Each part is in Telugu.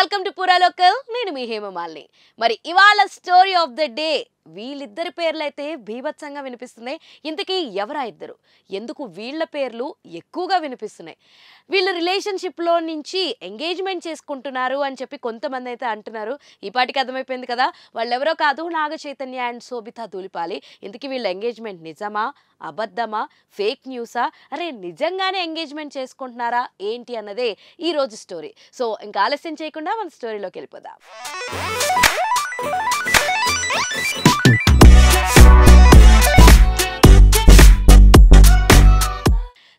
వెల్కమ్ టు పురా లోకల్. నేను మీ హేమమాలిని. మరి ఇవాళ స్టోరీ ఆఫ్ ద డే వీళ్ళిద్దరి పేర్లైతే బీభత్సంగా వినిపిస్తున్నాయి. ఇంతకీ ఎవరా ఇద్దరు, ఎందుకు వీళ్ళ పేర్లు ఎక్కువగా వినిపిస్తున్నాయి? వీళ్ళు రిలేషన్షిప్లో నుంచి ఎంగేజ్మెంట్ చేసుకుంటున్నారు అని చెప్పి కొంతమంది అయితే అంటున్నారు. ఈ పాటికి అర్థమైపోయింది కదా, వాళ్ళెవరో కాదు, నాగ చైతన్య అండ్ శోభితా ధూళిపాలి. ఇంతకీ వీళ్ళ ఎంగేజ్మెంట్ నిజమా, అబద్ధమా, ఫేక్ న్యూసా, అరే నిజంగానే ఎంగేజ్మెంట్ చేసుకుంటున్నారా ఏంటి అన్నదే ఈ రోజు స్టోరీ. సో ఇంకా ఆలస్యం చేయకుండా మన స్టోరీలోకి వెళ్ళిపోదాం.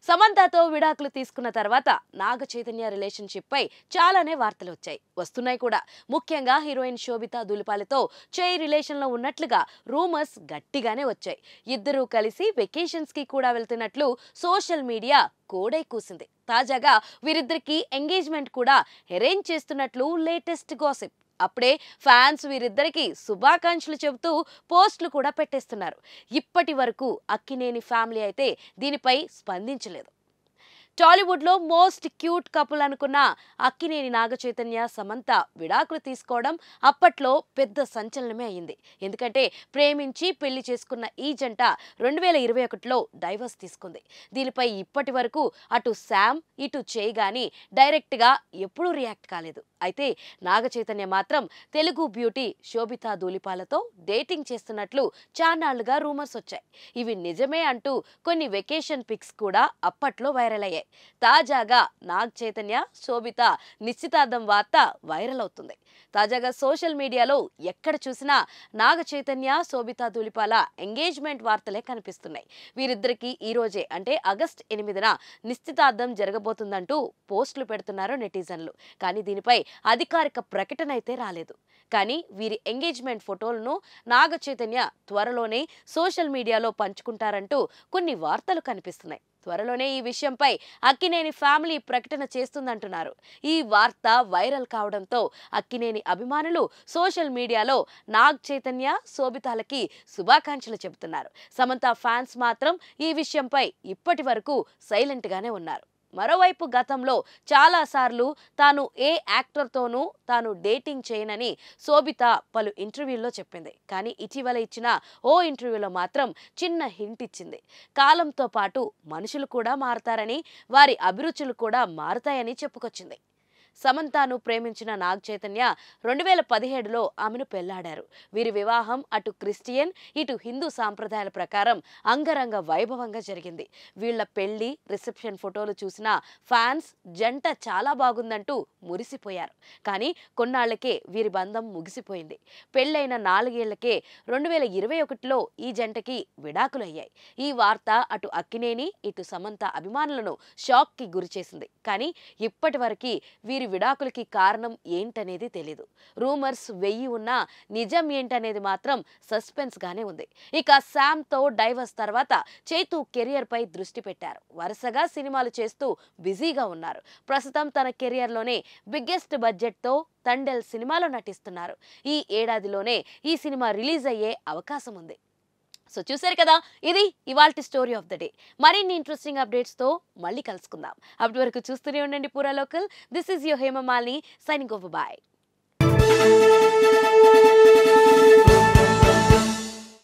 సమంతతో విడాకులు తీసుకున్న తర్వాత నాగ చైతన్య రిలేషన్షిప్ పై చాలానే వార్తలు వస్తున్నాయి కూడా. ముఖ్యంగా హీరోయిన్ శోభితా ధూళిపాలతో చేయి రిలేషన్ లో ఉన్నట్లుగా రూమర్స్ గట్టిగానే వచ్చాయి. ఇద్దరూ కలిసి వెకేషన్స్ కి కూడా వెళ్తున్నట్లు సోషల్ మీడియా కోడై కూసింది. తాజాగా వీరిద్దరికి ఎంగేజ్మెంట్ కూడా అరేంజ్ చేస్తున్నట్లు లేటెస్ట్ గాసిప్. అప్పుడే ఫ్యాన్స్ వీరిద్దరికి శుభాకాంక్షలు చెబుతూ పోస్టులు కూడా పెట్టేస్తున్నారు. ఇప్పటి వరకు అక్కినేని ఫ్యామిలీ అయితే దీనిపై స్పందించలేదు. టాలీవుడ్ లో మోస్ట్ క్యూట్ కపుల్ అనుకున్న అక్కినేని నాగ చైతన్య సమంత విడాకులు తీసుకోవడం అప్పట్లో పెద్ద సంచలనమే అయింది. ఎందుకంటే ప్రేమించి పెళ్లి చేసుకున్న ఈ జంట 2021లో డైవర్స్ తీసుకుంది. దీనిపై ఇప్పటి వరకు అటు శామ్ ఇటు చేయి గాని డైరెక్ట్ గా ఎప్పుడూ రియాక్ట్ కాలేదు. అయితే నాగ చైతన్య మాత్రం తెలుగు బ్యూటీ శోభితా ధూళిపాలతో డేటింగ్ చేస్తున్నట్లు చాన్నాళ్లుగా రూమర్స్ వచ్చాయి. ఇవి నిజమే అంటూ కొన్ని వెకేషన్ పిక్స్ కూడా అప్పట్లో వైరల్ అయ్యాయి. తాజాగా నాగ్ చైతన్య శోభిత నిశ్చితార్థం వార్త వైరల్ అవుతుంది. తాజాగా సోషల్ మీడియాలో ఎక్కడ చూసినా నాగ చైతన్య శోభితా ధూళిపాల ఎంగేజ్మెంట్ వార్తలే కనిపిస్తున్నాయి. వీరిద్దరికి ఈ రోజే అంటే ఆగస్టు 8న నిశ్చితార్థం జరగబోతుందంటూ పోస్టులు పెడుతున్నారు నెటిజన్లు. కానీ దీనిపై అధికారిక ప్రకటన అయితే రాలేదు. కానీ వీరి ఎంగేజ్మెంట్ ఫోటోలను నాగ చైతన్య త్వరలోనే సోషల్ మీడియాలో పంచుకుంటారంటూ కొన్ని వార్తలు కనిపిస్తున్నాయి. త్వరలోనే ఈ విషయంపై అక్కినేని ఫ్యామిలీ ప్రకటన చేస్తుందంటున్నారు. ఈ వార్త వైరల్ కావడంతో అక్కినేని అభిమానులు సోషల్ మీడియాలో నాగ్ చైతన్య శోభితాలకి శుభాకాంక్షలు చెబుతున్నారు. సమంత ఫ్యాన్స్ మాత్రం ఈ విషయంపై ఇప్పటి వరకు సైలెంట్ గానే ఉన్నారు. మరోవైపు గతంలో చాలా సార్లు తాను ఏ యాక్టర్తోనూ తాను డేటింగ్ చేయనని శోభిత పలు ఇంటర్వ్యూల్లో చెప్పింది. కానీ ఇటీవల ఇచ్చిన ఓ ఇంటర్వ్యూలో మాత్రం చిన్న హింట్ ఇచ్చింది. కాలంతో పాటు మనుషులు కూడా మారతారని, వారి అభిరుచులు కూడా మారతాయని చెప్పుకొచ్చింది. సమంతను ప్రేమించిన నాగ్ చైతన్య 2017లో ఆమెను పెళ్లాడారు. వీరి వివాహం అటు క్రిస్టియన్ ఇటు హిందూ సాంప్రదాయాల ప్రకారం అంగరంగ వైభవంగా జరిగింది. వీళ్ల పెళ్లి రిసెప్షన్ ఫోటోలు చూసిన ఫ్యాన్స్ జంట చాలా బాగుందంటూ మురిసిపోయారు. కానీ కొన్నాళ్లకే వీరి బంధం ముగిసిపోయింది. పెళ్లైన 4 ఏళ్లకే 2021లో ఈ జంటకి విడాకులయ్యాయి. ఈ వార్త అటు అక్కినేని ఇటు సమంత అభిమానులను షాక్ కి గురిచేసింది. కానీ ఇప్పటి వరకు వీరి విడాకులకి కారణం ఏంటనేది తెలీదు. రూమర్స్ 1000 ఉన్నా నిజం ఏంటనేది మాత్రం సస్పెన్స్ గానే ఉంది. ఇక శామ్ తో డైవర్స్ తర్వాత చైతు కెరియర్ పై దృష్టి పెట్టారు. వరుసగా సినిమాలు చేస్తూ బిజీగా ఉన్నారు. ప్రస్తుతం తన కెరియర్ లోనే బిగ్గెస్ట్ బడ్జెట్ తో తండెల్ సినిమాలో నటిస్తున్నారు. ఈ ఏడాదిలోనే ఈ సినిమా రిలీజ్ అయ్యే అవకాశం ఉంది. సో చూసారు కదా, ఇది ఇవాల్టి స్టోరీ ఆఫ్ ద డే. మరిన్ని ఇంట్రెస్టింగ్ అప్డేట్స్ తో మళ్ళీ కలుసుకుందాం. అప్పటి వరకు చూస్తూనే ఉండండి పురా local. This is your Hemamalini signing off. Bye.